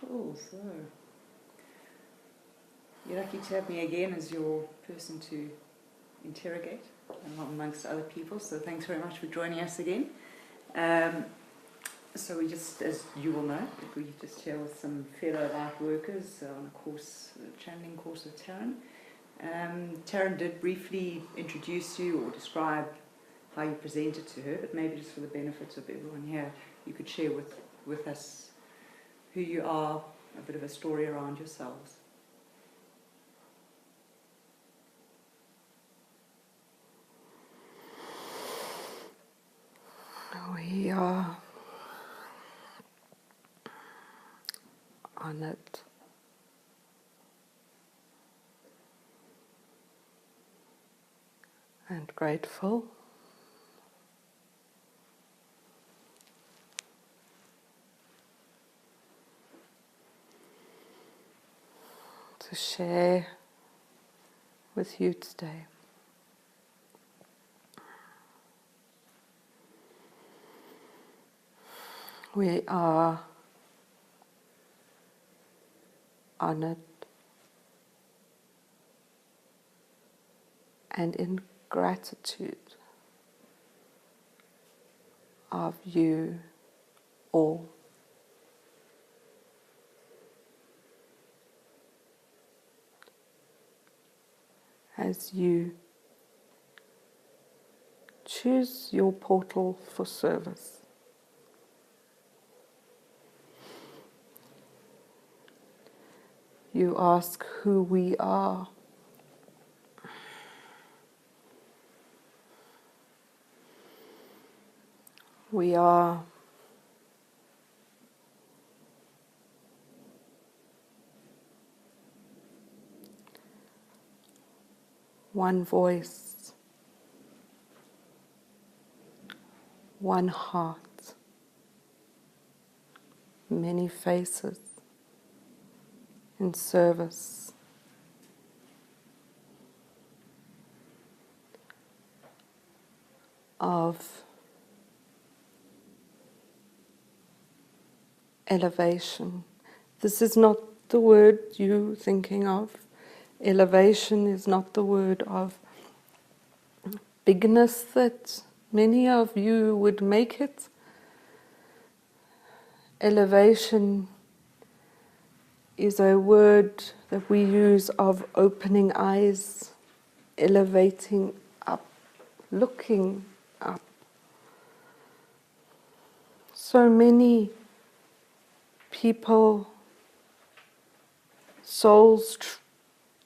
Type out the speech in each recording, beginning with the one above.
Cool, so you're lucky to have me again as your person to interrogate amongst other people, so thanks very much for joining us again. So we just, as you will know, we just here with some fellow light workers on a course, a channeling course with Taryn. Taryn did briefly introduce you or describe how you presented to her, but maybe just for the benefit of everyone here, you could share with us who you are, a bit of a story around yourselves. We are honored and grateful to share with you today. We are honored and in gratitude of you all. As you choose your portal for service. You ask who we are. We are one voice, one heart, many faces in service of elevation. This is not the word you're thinking of. Elevation is not the word of bigness that many of you would make it. Elevation is a word that we use of opening eyes, elevating up, looking up. So many people, souls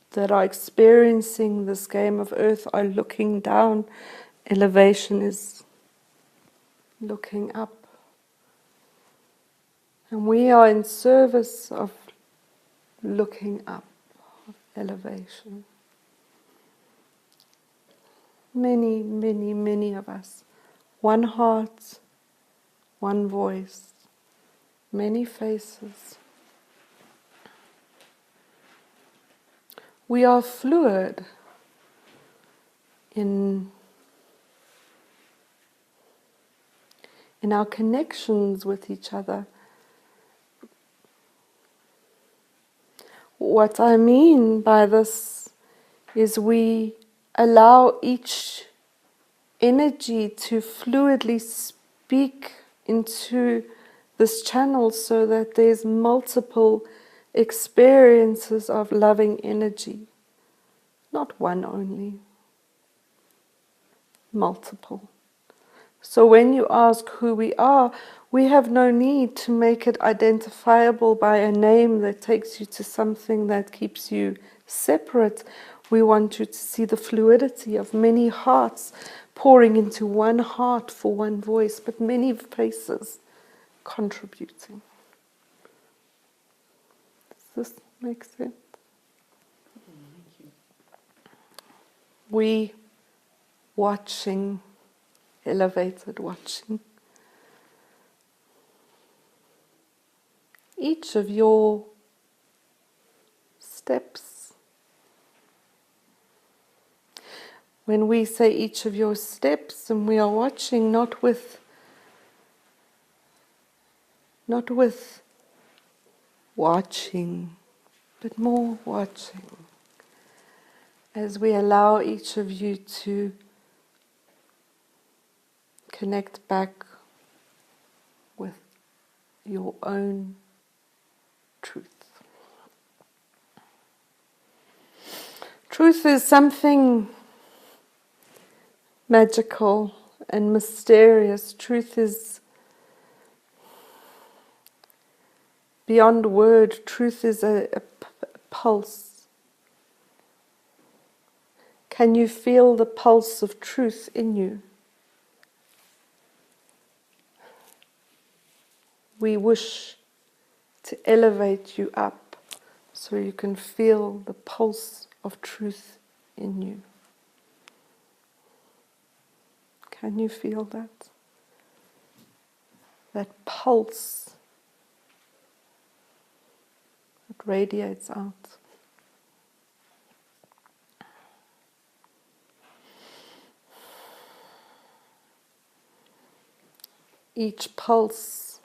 that are experiencing this game of earth are looking down. Elevation is looking up. And we are in service of looking up, of elevation. Many, many, many of us. One heart, one voice, many faces. We are fluid in our connections with each other. What I mean by this is we allow each energy to fluidly speak into this channel so that there's multiple experiences of loving energy. Not one only, multiple. So when you ask who we are, we have no need to make it identifiable by a name that takes you to something that keeps you separate. We want you to see the fluidity of many hearts pouring into one heart for one voice, but many faces contributing. Does this make sense? Thank you. We watching, elevated watching. Each of your steps. When we say each of your steps, and we are watching not with watching, but more watching, as we allow each of you to connect back with your own truth. Truth is something magical and mysterious. Truth is beyond word. Truth is a pulse. Can you feel the pulse of truth in you? We wish to elevate you up so you can feel the pulse of truth in you. Can you feel that? That pulse that radiates out. Each pulse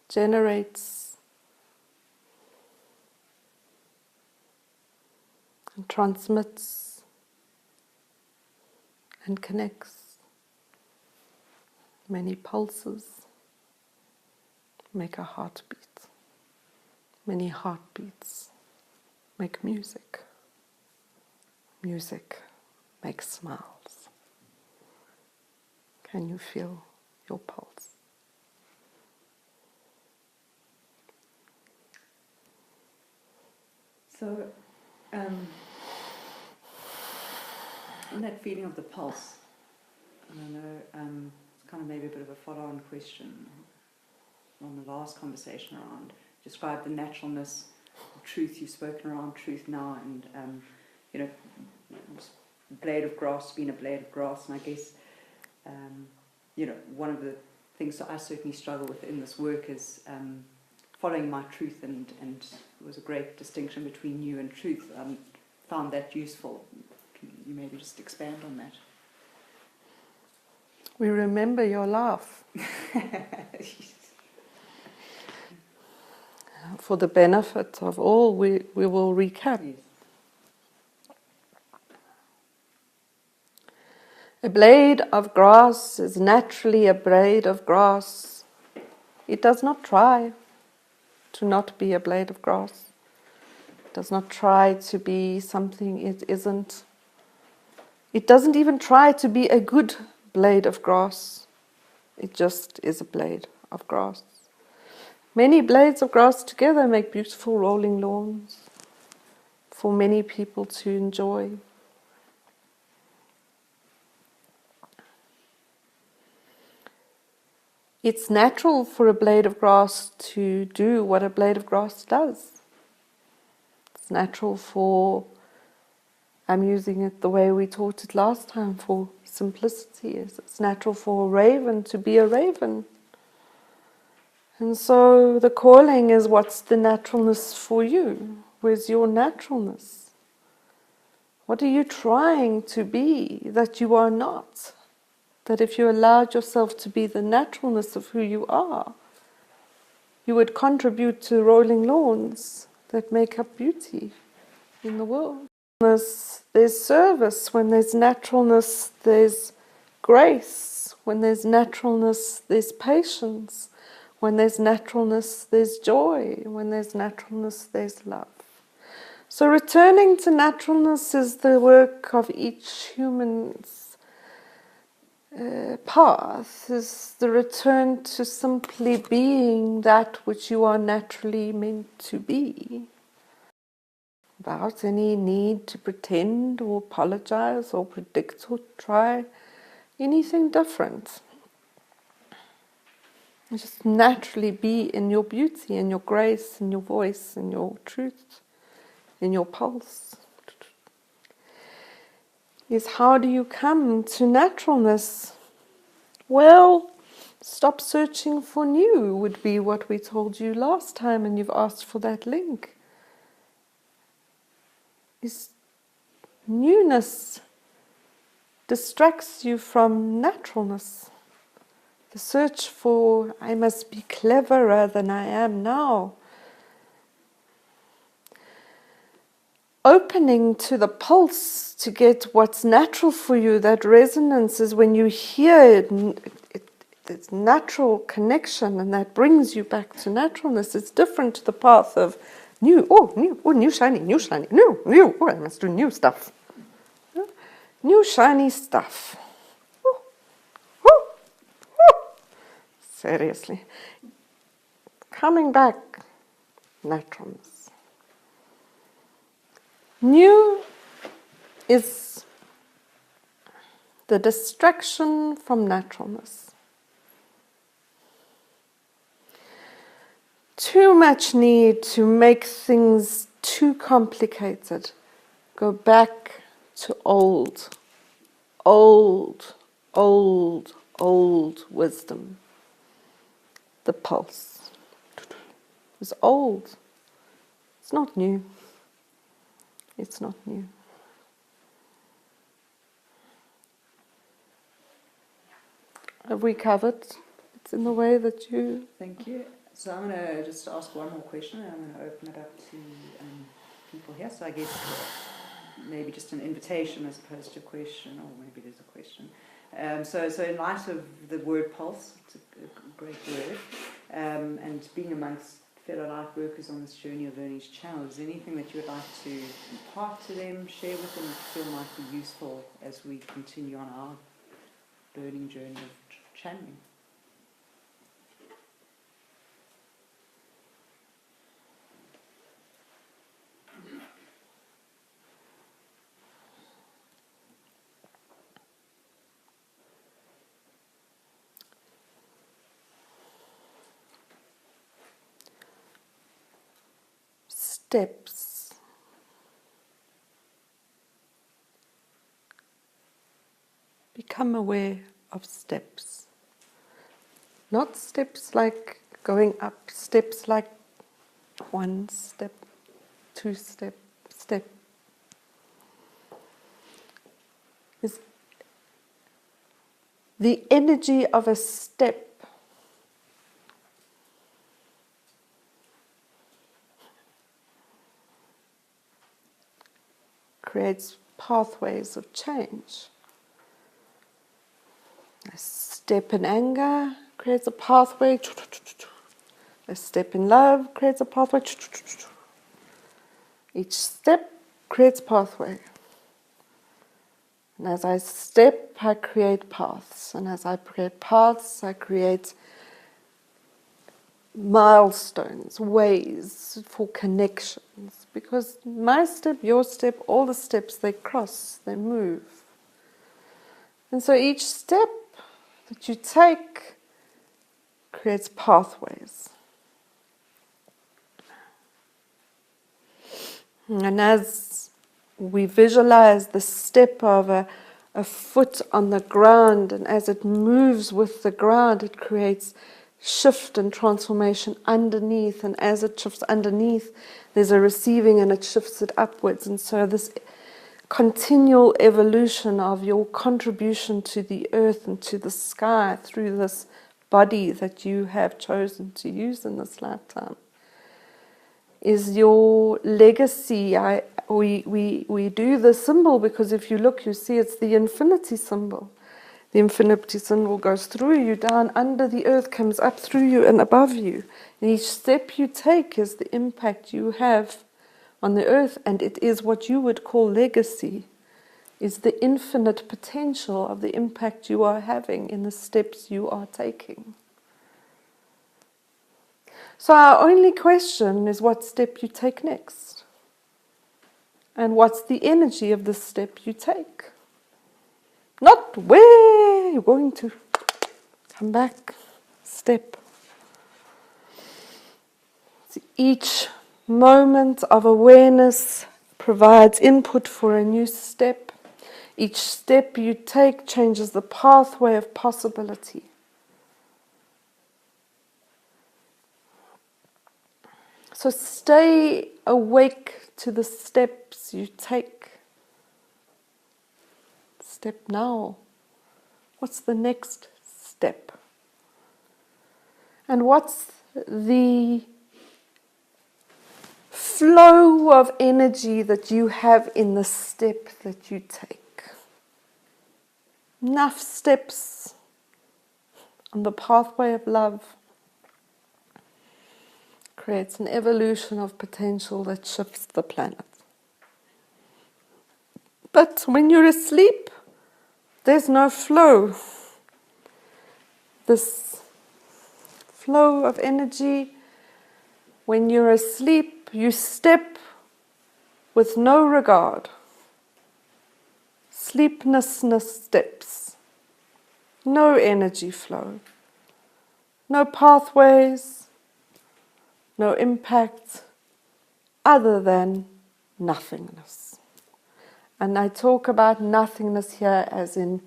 generates and transmits and connects. Many pulses make a heartbeat. Many heartbeats make music. Music makes smiles. Can you feel your pulse? So, in that feeling of the pulse, and I know it's kind of maybe a bit of a follow-on question on the last conversation around, describe the naturalness of truth. You've spoken around truth now, and blade of grass being a blade of grass, and I guess one of the things that I certainly struggle with in this work is following my truth, and it was a great distinction between you and truth. Found that useful. Can you maybe just expand on that? We remember your laugh. For the benefit of all, we will recap. Yes. A blade of grass is naturally a blade of grass. It does not try to not be a blade of grass. It does not try to be something it isn't. It doesn't even try to be a good blade of grass. It just is a blade of grass. Many blades of grass together make beautiful rolling lawns for many people to enjoy. It's natural for a blade of grass to do what a blade of grass does. It's natural for, I'm using it the way we taught it last time, for simplicity. It's natural for a raven to be a raven. And so the calling is, what's the naturalness for you? Where's your naturalness? What are you trying to be that you are not? That if you allowed yourself to be the naturalness of who you are, you would contribute to rolling lawns that make up beauty in the world. There's service. When there's naturalness, there's grace. When there's naturalness, there's patience. When there's naturalness, there's joy. When there's naturalness, there's love. So returning to naturalness is the work of each human's path, is the return to simply being that which you are naturally meant to be, without any need to pretend or apologize or predict or try anything different. Just naturally be in your beauty, in your grace, in your voice, in your truth, in your pulse. Is how do you come to naturalness? Well, stop searching for new would be what we told you last time, and you've asked for that link. Is newness distracts you from naturalness. The search for, I must be cleverer than I am now. opening to the pulse to get what's natural for you. That resonance is when you hear it, it's natural connection, and that brings you back to naturalness. It's different to the path of new, shiny, new, I must do new stuff. New shiny stuff. Seriously. Coming back, naturalness. New is the distraction from naturalness. Too much need to make things too complicated. Go back to old wisdom. The pulse. It's old. It's not new. It's not new. Have we covered? It's in the way that you... Thank you. So I'm going to just ask one more question, and I'm going to open it up to people here. So I guess maybe just an invitation as opposed to a question, or maybe there's a question. So in light of the word pulse, it's a great word, and being amongst fellow light workers on this journey of learning each channel, is there anything that you would like to impart to them, share with them, that you feel might be useful as we continue on our learning journey of channeling? Steps. Become aware of steps. Not steps like going up, steps like 1 step, 2 step. Is the energy of a step creates pathways of change. A step in anger creates a pathway. A step in love creates a pathway. Each step creates pathway. And as I step, I create paths. And as I create paths, I create milestones, ways for connections. Because my step, your step, all the steps, they cross, they move. And so each step that you take creates pathways. And as we visualize the step of a foot on the ground, and as it moves with the ground, it creates shift and transformation underneath, and as it shifts underneath, there's a receiving and it shifts it upwards. And so this continual evolution of your contribution to the earth and to the sky through this body that you have chosen to use in this lifetime is your legacy. We do the symbol because if you look, you see it's the infinity symbol. The infinity symbol goes through you, down under the earth, comes up through you and above you. And each step you take is the impact you have on the earth, and it is what you would call legacy, is the infinite potential of the impact you are having in the steps you are taking. So our only question is what step you take next. And what's the energy of the step you take? Not where you're going to come back, step. So each moment of awareness provides input for a new step. Each step you take changes the pathway of possibility. So stay awake to the steps you take. Step now. What's the next step? And what's the flow of energy that you have in the step that you take. Enough steps on the pathway of love creates an evolution of potential that shifts the planet. But when you're asleep, there's no flow. This flow of energy, when you're asleep, you step with no regard. Sleeplessness steps. No energy flow. No pathways. No impact other than nothingness. And I talk about nothingness here as in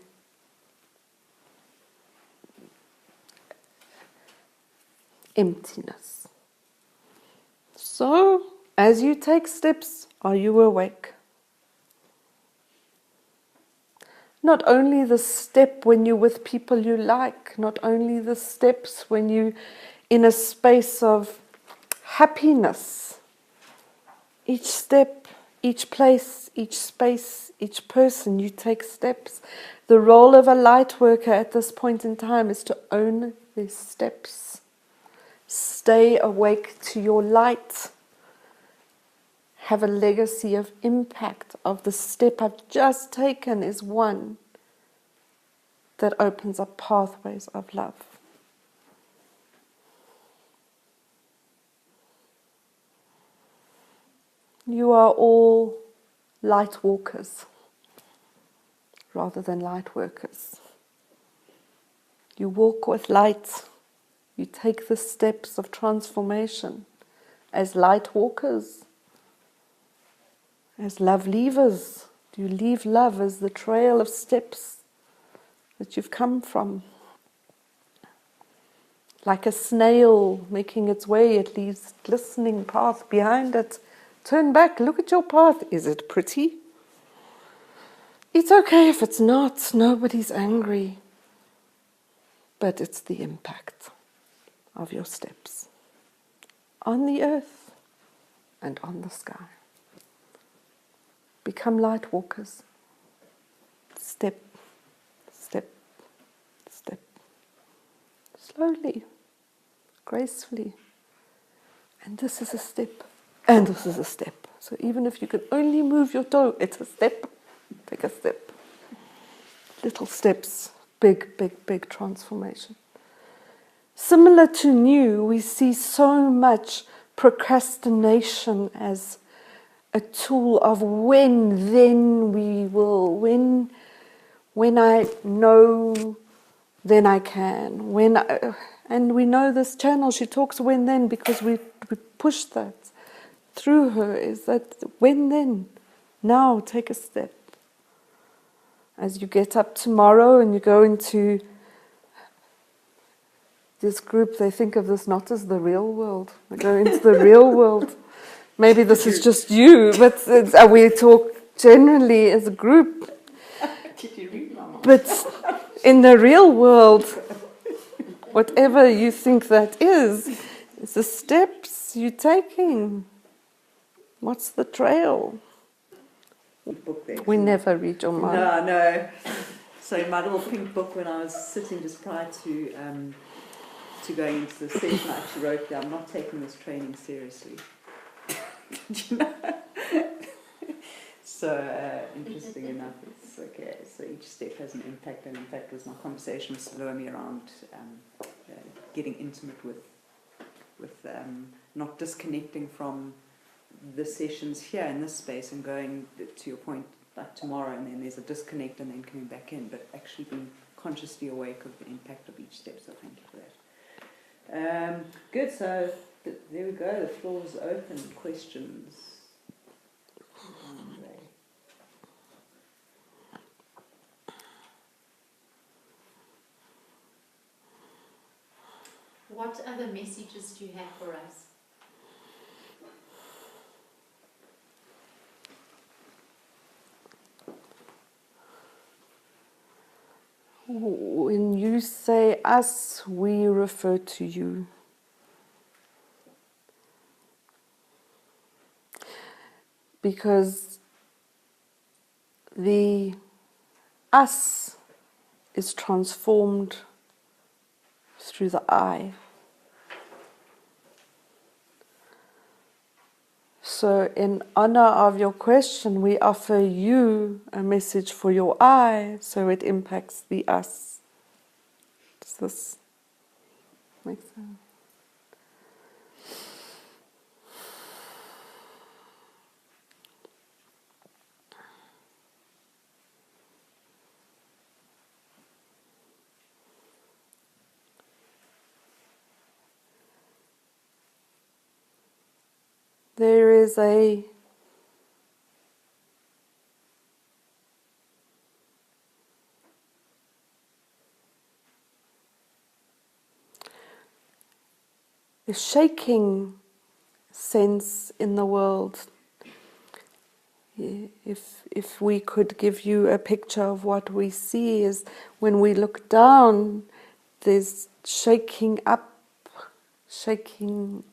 emptiness. So, as you take steps, are you awake? Not only the step when you're with people you like, not only the steps when you're in a space of happiness. Each step, each place, each space, each person, you take steps. The role of a light worker at this point in time is to own these steps. Stay awake to your light. Have a legacy of impact of the step I've just taken is one that opens up pathways of love. You are all light walkers rather than light workers. You walk with light. You take the steps of transformation as light walkers, as love leavers. You leave love as the trail of steps that you've come from. Like a snail making its way, it leaves a glistening path behind it. Turn back, look at your path. Is it pretty? It's okay if it's not. Nobody's angry. But it's the impact of your steps on the earth and on the sky. Become light walkers. Step, step, step. Slowly, gracefully. And this is a step. And this is a step. So even if you can only move your toe, it's a step. Take a step. Little steps. Big, big, big transformation. Similar to new, we see so much procrastination as a tool of then we will. When I know, then I can. And we know this channel, she talks when then because we push that through her, is that when then, now take a step. As you get up tomorrow and you go into this group, they think of this not as the real world. They go into the real world. Maybe this is just you, but we talk generally as a group. Did you read my mind? But in the real world, whatever you think that is the steps you're taking. What's the trail? Book there. We never read your mind. No. So in my little pink book, when I was sitting just prior to going into the session, I actually wrote there, I'm not taking this training seriously. You know? So interesting enough, it's okay. So each step has an impact, and in fact, was my conversation with Salome around getting intimate with not disconnecting from the sessions here in this space and going to your point like tomorrow, and then there's a disconnect and then coming back in, but actually being consciously awake of the impact of each step. So thank you for that. Good. So there we go. The floor is open. Questions. What other messages do you have for us? When you say us, we refer to you. because the us is transformed through the I. So in honor of your question, we offer you a message for your I, so it impacts the us. Does this make sense? There is a shaking sense in the world. If we could give you a picture of what we see, is when we look down, there's shaking up, shaking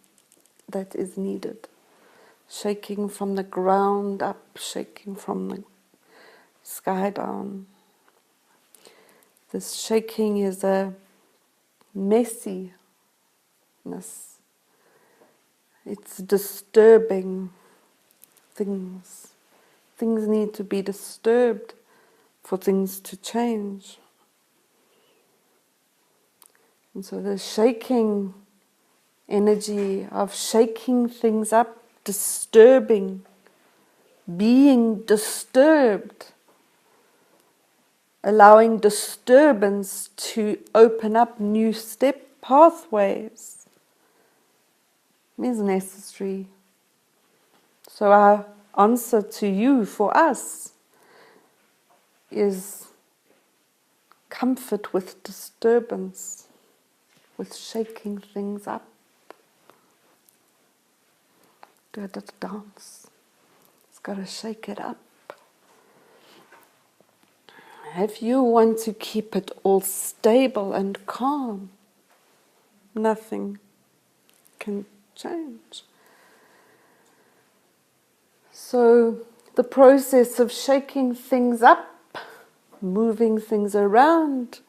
that is needed. Shaking from the ground up, shaking from the sky down. This shaking is a messiness. It's disturbing things. Things need to be disturbed for things to change. And so the shaking energy of shaking things up, disturbing, being disturbed, allowing disturbance to open up new step pathways is necessary. So our answer to you, for us, is comfort with disturbance, with shaking things up. Do a little dance. It's got to shake it up. If you want to keep it all stable and calm, nothing can change. So the process of shaking things up, moving things around,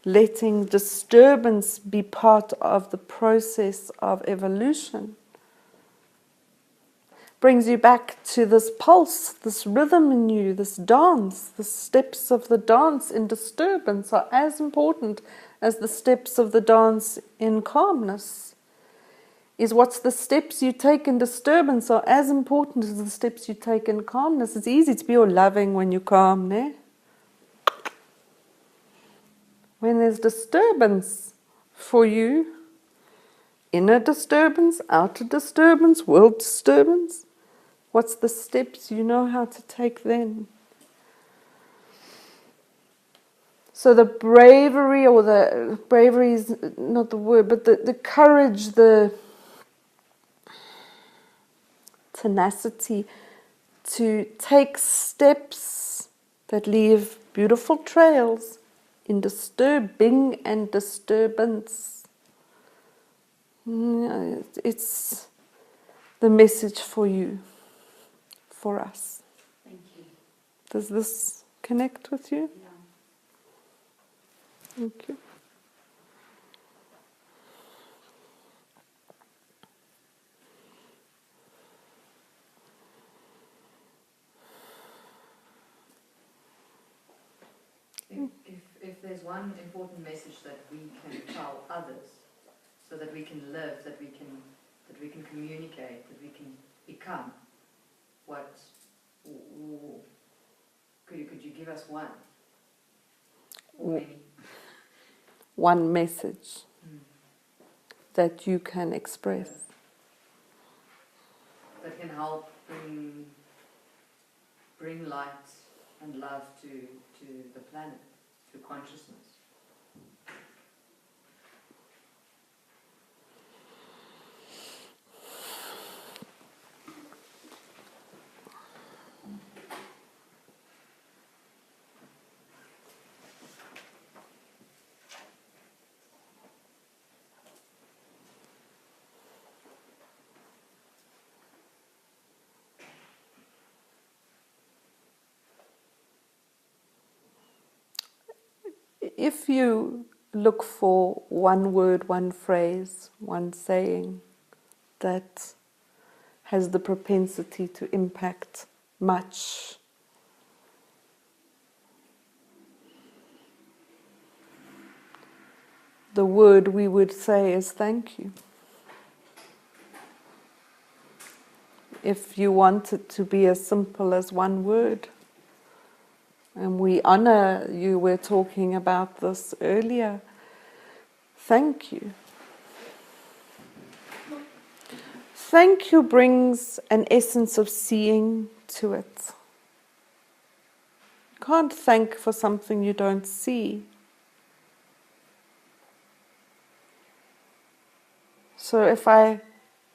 letting disturbance be part of the process of evolution, brings you back to this pulse, this rhythm in you, this dance. The steps of the dance in disturbance are as important as the steps of the dance in calmness. Is what's the steps you take in disturbance are as important as the steps you take in calmness. It's easy to be all loving when you're calm, né? When there's disturbance for you, inner disturbance, outer disturbance, world disturbance, what's the steps you know how to take then? So the bravery, or the bravery is not the word, but the courage, the tenacity to take steps that leave beautiful trails in disturbing and disturbance. It's the message for you, for us. Thank you. Does this connect with you? Yeah. Thank you. If there's one important message that we can tell others, so that we can live, that we can communicate, that we can become, what could you give us one? Or many? One message that you can express. That can help bring light and love to the planet, to consciousness. if you look for one word, one phrase, one saying that has the propensity to impact much, the word we would say is thank you. If you want it to be as simple as one word, and we honor you, we're talking about this earlier, thank you. Thank you brings an essence of seeing to it. You can't thank for something you don't see. So if I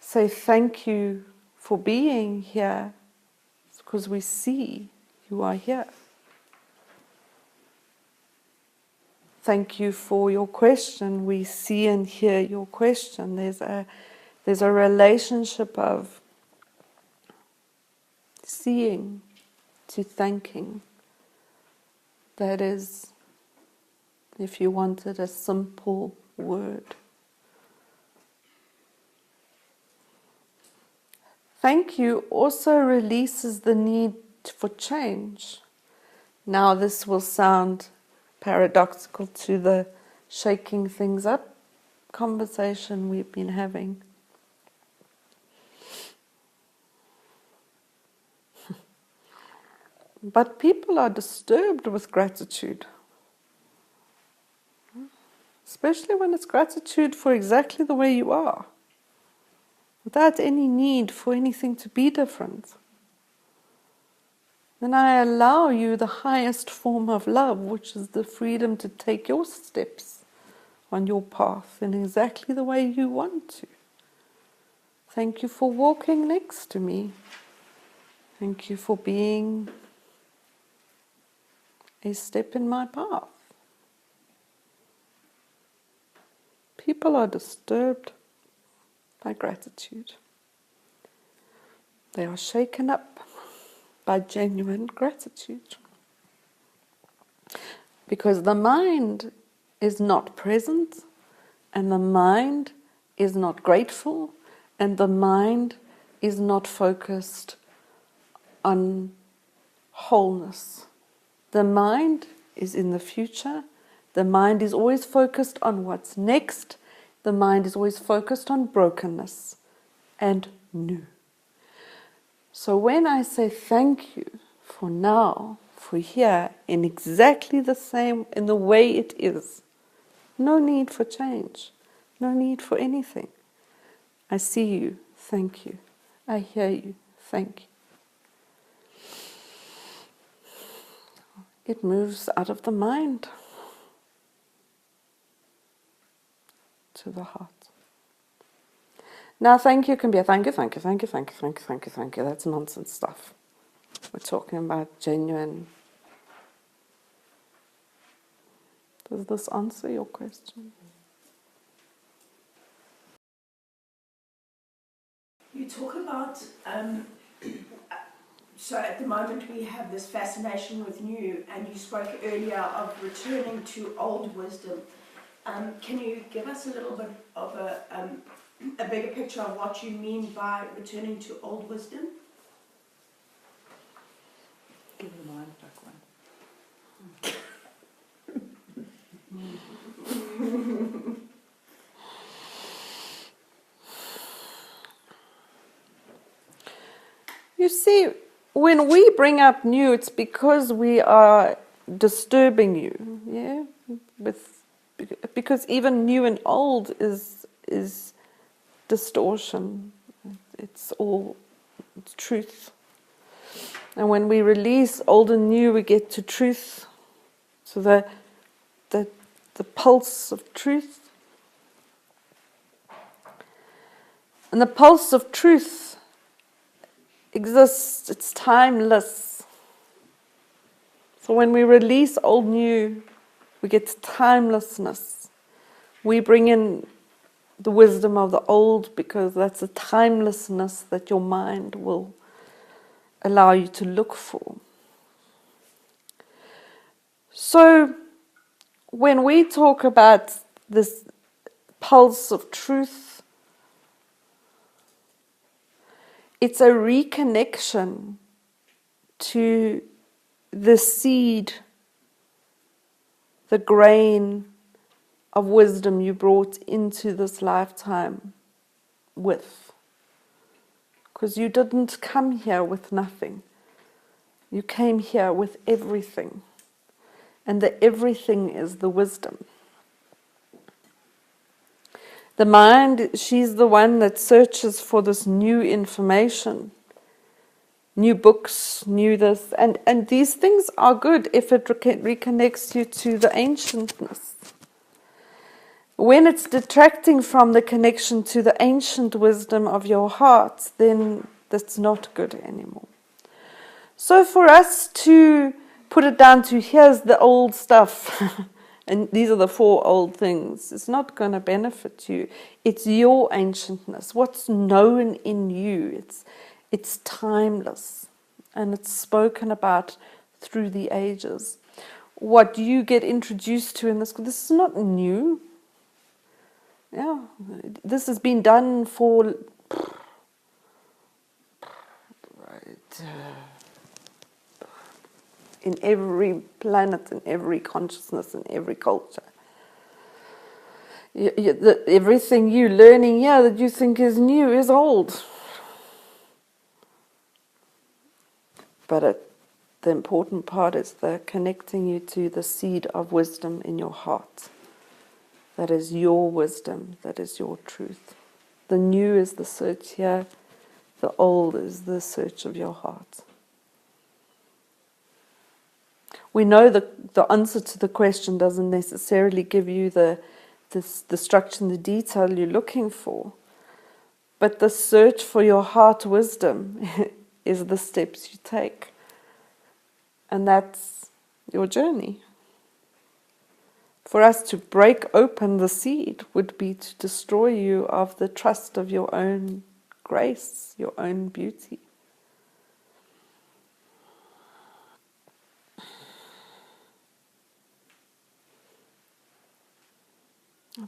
say thank you for being here, it's because we see you are here. Thank you for your question. We see and hear your question. There's a relationship of seeing to thanking. That is, if you wanted a simple word. Thank you also releases the need for change. Now this will sound paradoxical to the shaking things up conversation we've been having. But people are disturbed with gratitude. Especially when it's gratitude for exactly the way you are, without any need for anything to be different. Then I allow you the highest form of love, which is the freedom to take your steps on your path in exactly the way you want to. Thank you for walking next to me. Thank you for being a step in my path. People are disturbed by gratitude. They are shaken up by genuine gratitude. Because the mind is not present, and the mind is not grateful, and the mind is not focused on wholeness. The mind is in the future. The mind is always focused on what's next. The mind is always focused on brokenness and new. So when I say thank you for now, for here, in exactly the same, in the way it is, no need for change, no need for anything. I see you, thank you. I hear you, thank you. It moves out of the mind to the heart. Now thank you can be a thank you, thank you, thank you, thank you, thank you, thank you, thank you. That's nonsense stuff. We're talking about genuine. Does this answer your question? You talk about, so at the moment we have this fascination with new, and you spoke earlier of returning to old wisdom. Can you give us a little bit of a bigger picture of what you mean by returning to old wisdom? Give the mind back one. You see, when we bring up new, it's because we are disturbing you, yeah. Because even new and old is distortion. It's truth. And when we release old and new, we get to truth. So the pulse of truth. And the pulse of truth exists, it's timeless. So when we release old new, we get to timelessness. We bring in the wisdom of the old because that's a timelessness that your mind will allow you to look for. So when we talk about this pulse of truth, it's a reconnection to the seed, the grain of wisdom you brought into this lifetime with. Because you didn't come here with nothing. You came here with everything. And the everything is the wisdom. The mind, she's the one that searches for this new information, new books, new this. And these things are good if it reconnects you to the ancientness. When it's detracting from the connection to the ancient wisdom of your heart, then that's not good anymore. So for us to put it down to here's the old stuff, and these are the 4 old things, it's not going to benefit you. It's your ancientness, what's known in you. It's timeless, and it's spoken about through the ages. What you get introduced to in this is not new. Yeah, this has been done for in every planet, in every consciousness, in every culture. Everything you're learning here that you think is new is old. But the important part is the connecting you to the seed of wisdom in your heart. That is your wisdom, that is your truth. The new is the search here, the old is the search of your heart. We know the answer to the question doesn't necessarily give you the structure and the detail you're looking for, but the search for your heart wisdom is the steps you take. And that's your journey. For us to break open the seed would be to destroy you of the trust of your own grace, your own beauty.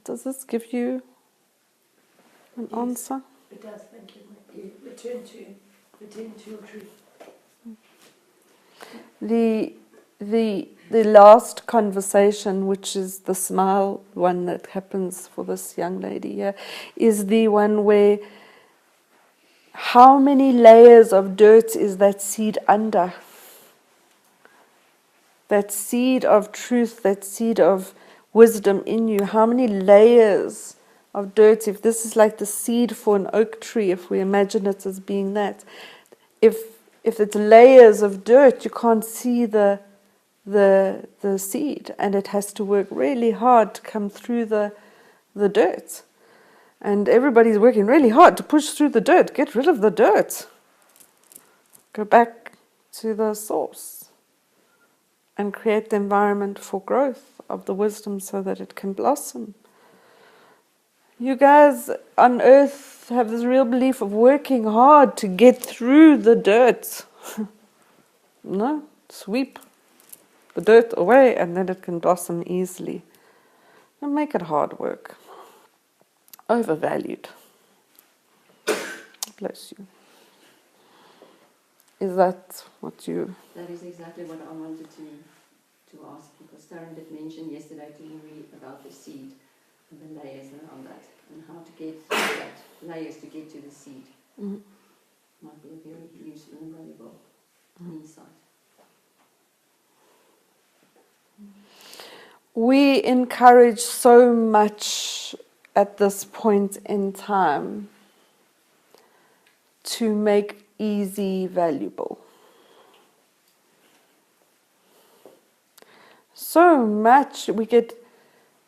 Does this give you an answer? It does, thank you. You return to your truth. The last conversation, which is the smile one that happens for this young lady here, is the one where how many layers of dirt is that seed under? That seed of truth, that seed of wisdom in you, how many layers of dirt? If this is like the seed for an oak tree, if we imagine it as being that, if it's layers of dirt, you can't see the seed, and it has to work really hard to come through the dirt. And everybody's working really hard to push through the dirt, get rid of the dirt. Go back to the source and create the environment for growth of the wisdom so that it can blossom. You guys on earth have this real belief of working hard to get through the dirt. No, sweep the dirt away and then it can blossom easily. Don't make it hard work. Overvalued. Bless you. Is that what you... That is exactly what I wanted to ask, because Taryn did mention yesterday to me about the seed and the layers around that, and how to get through that, layers to get to the seed. Mm. Might be a very useful and valuable insight. We encourage so much at this point in time to make easy valuable. So much, we get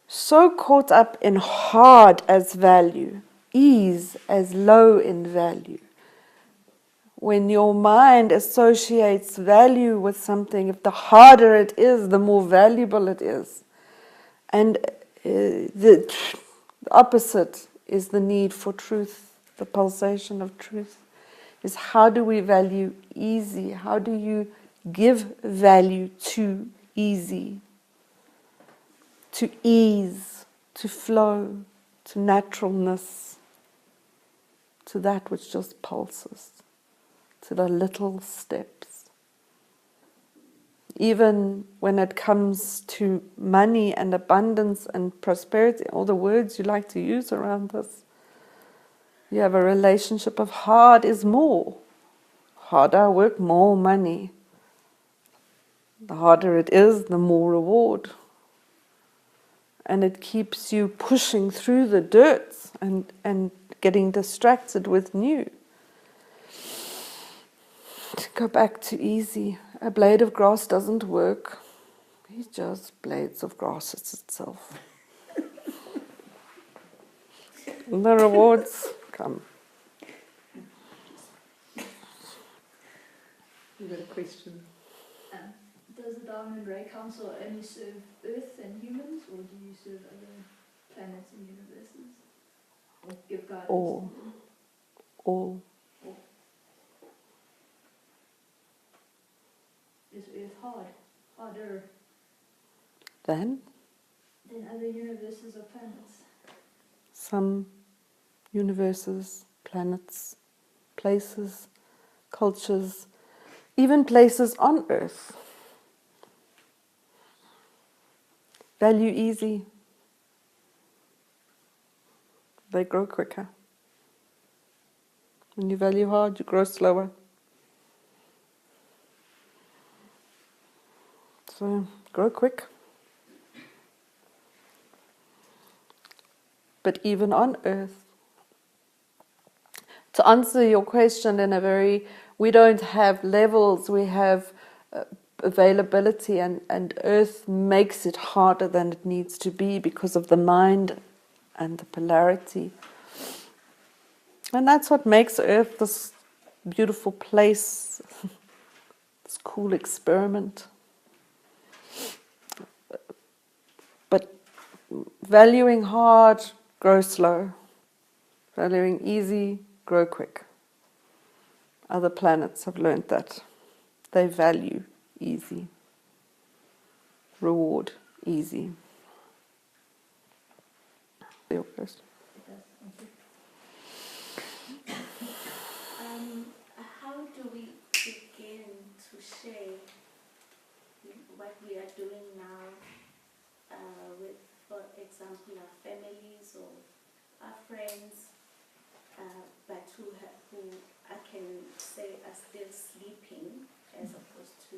so caught up in hard as value, ease as low in value. When your mind associates value with something, if the harder it is, the more valuable it is. And the opposite is the need for truth, the pulsation of truth. Is how do we value easy? How do you give value to easy? to ease, to flow, to naturalness, to that which just pulses, to the little steps. Even when it comes to money and abundance and prosperity, all the words you like to use around this, you have a relationship of hard is more. Harder I work, more money. The harder it is, the more reward. And it keeps you pushing through the dirt and getting distracted with new. To go back to easy. A blade of grass doesn't work. It's just blades of grass itself. And the rewards come. You've got a question. Does the Diamond Ray Council only serve Earth and humans, or do you serve other planets and universes? Or give guidance? All. Is Earth harder Then than other universes or planets? some universes, planets, places, cultures, even places on Earth value easy. They grow quicker. When you value hard, you grow slower. So, grow quick. But even on Earth, to answer your question in a very, we don't have levels, we have availability, and Earth makes it harder than it needs to be because of the mind and the polarity. And that's what makes Earth this beautiful place, this cool experiment. But valuing hard, grow slow. Valuing easy, grow quick. Other planets have learned that. They value easy. Reward easy. Your question. How do we begin to share what we are doing now with, for example, our families or our friends, but who I can say are still sleeping as opposed to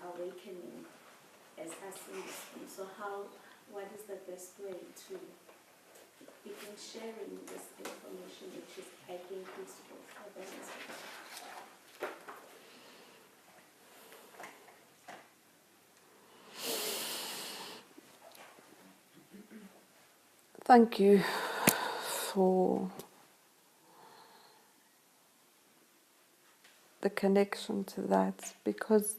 awakening as us in this thing. So what is the best way to begin sharing this information, which is, I think, useful for them as well? Thank you for the connection to that, because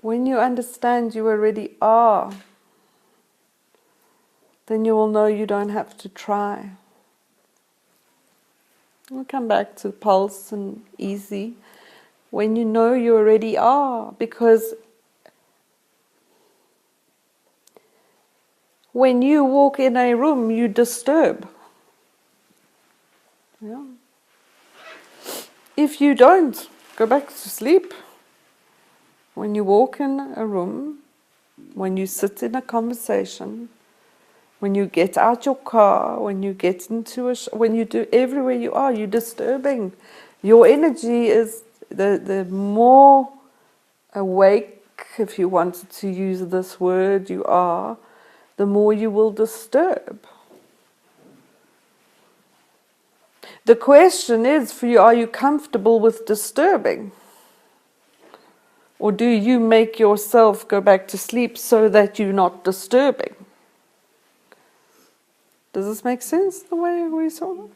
when you understand you already are, then you will know you don't have to try. We'll come back to pulse and easy. When you know you already are, because when you walk in a room, you disturb. Yeah. If you don't, go back to sleep. When you walk in a room, when you sit in a conversation, when you get out your car, when you get into when you do everywhere you are, you're disturbing. Your energy is the more awake, if you wanted to use this word, you are, the more you will disturb. The question is for you, are you comfortable with disturbing? Or do you make yourself go back to sleep so that you're not disturbing? Does this make sense, the way we saw it?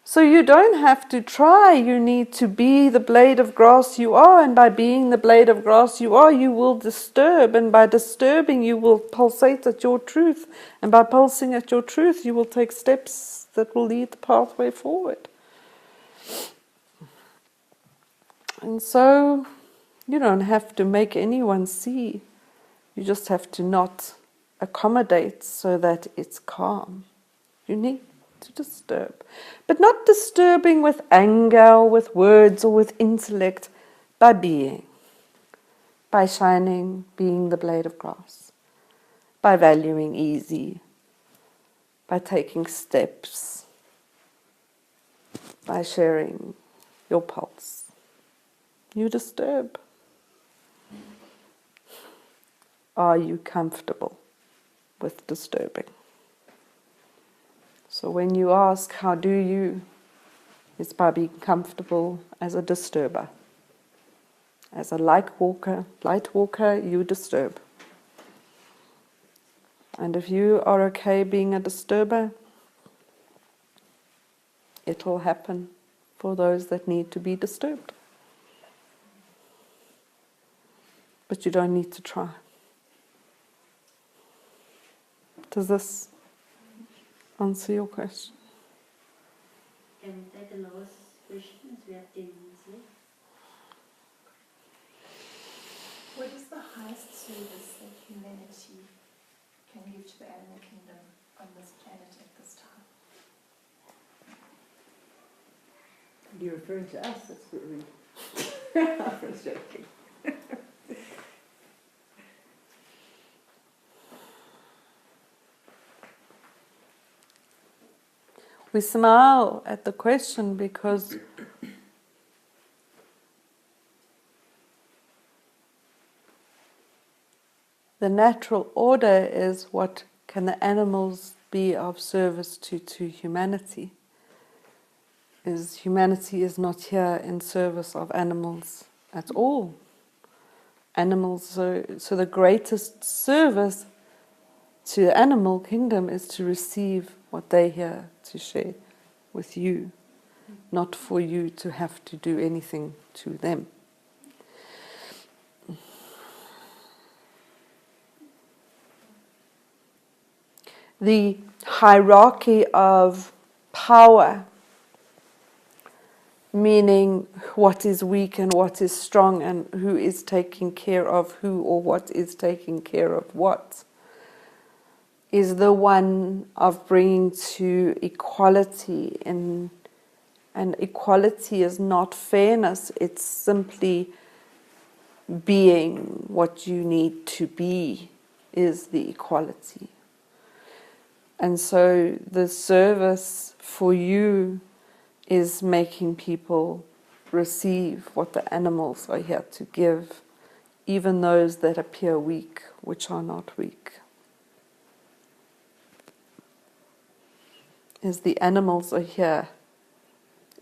So you don't have to try, you need to be the blade of grass you are, and by being the blade of grass you are, you will disturb, and by disturbing you will pulsate at your truth, and by pulsing at your truth you will take steps that will lead the pathway forward. And so you don't have to make anyone see You just have to not accommodate so that it's calm. You need to disturb. But not disturbing with anger or with words or with intellect, by being. By shining, being the blade of grass. By valuing easy. By taking steps. By sharing your pulse. You disturb. Are you comfortable with disturbing? So when you ask, how do you? It's by being comfortable as a disturber. As a light walker, you disturb. And if you are okay being a disturber, it will happen for those that need to be disturbed. But you don't need to try. Does this answer your question? Can we take the last question as we have 10 minutes left? What is the highest service that humanity can give to the animal kingdom on this planet at this time? You're referring to us, that's what we I'm just joking. We smile at the question because the natural order is what can the animals be of service to humanity. Humanity is not here in service of animals at all. Animals, so the greatest service to the animal kingdom is to receive what they here to share with you, not for you to have to do anything to them. The hierarchy of power, meaning what is weak and what is strong and who is taking care of who or what is taking care of what, is the one of bringing to equality. And equality is not fairness, it's simply being what you need to be is the equality. And so the service for you is making people receive what the animals are here to give, even those that appear weak, which are not weak. Is the animals are here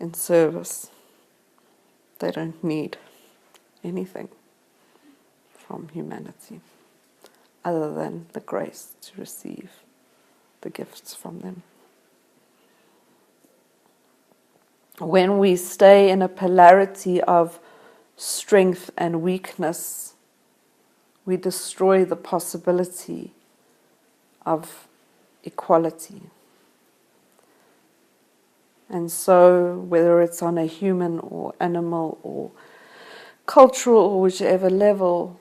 in service. They don't need anything from humanity other than the grace to receive the gifts from them. When we stay in a polarity of strength and weakness, we destroy the possibility of equality. And so, whether it's on a human or animal or cultural or whichever level,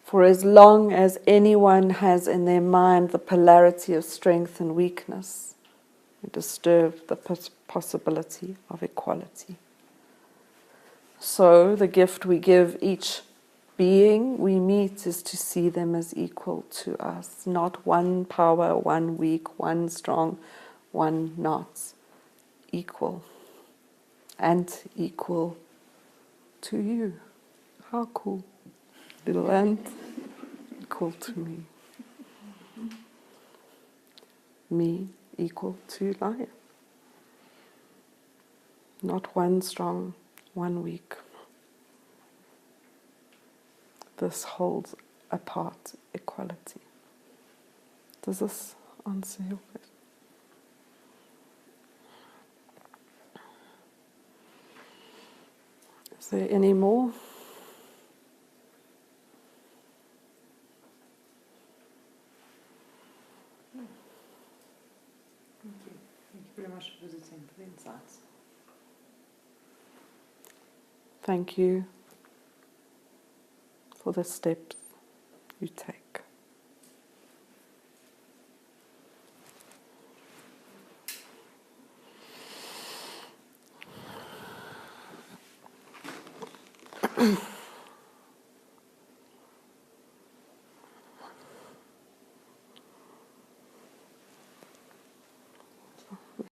for as long as anyone has in their mind the polarity of strength and weakness, we disturb the possibility of equality. So the gift we give each being we meet is to see them as equal to us, not one power, one weak, one strong, one not. Equal, and equal to you. How cool. Little ant, equal to me. Me equal to lion. Not one strong, one weak. This holds apart equality. Does this answer your question? Is there any more? Thank you. Thank you very much for visiting, for the insights. Thank you for the steps you take.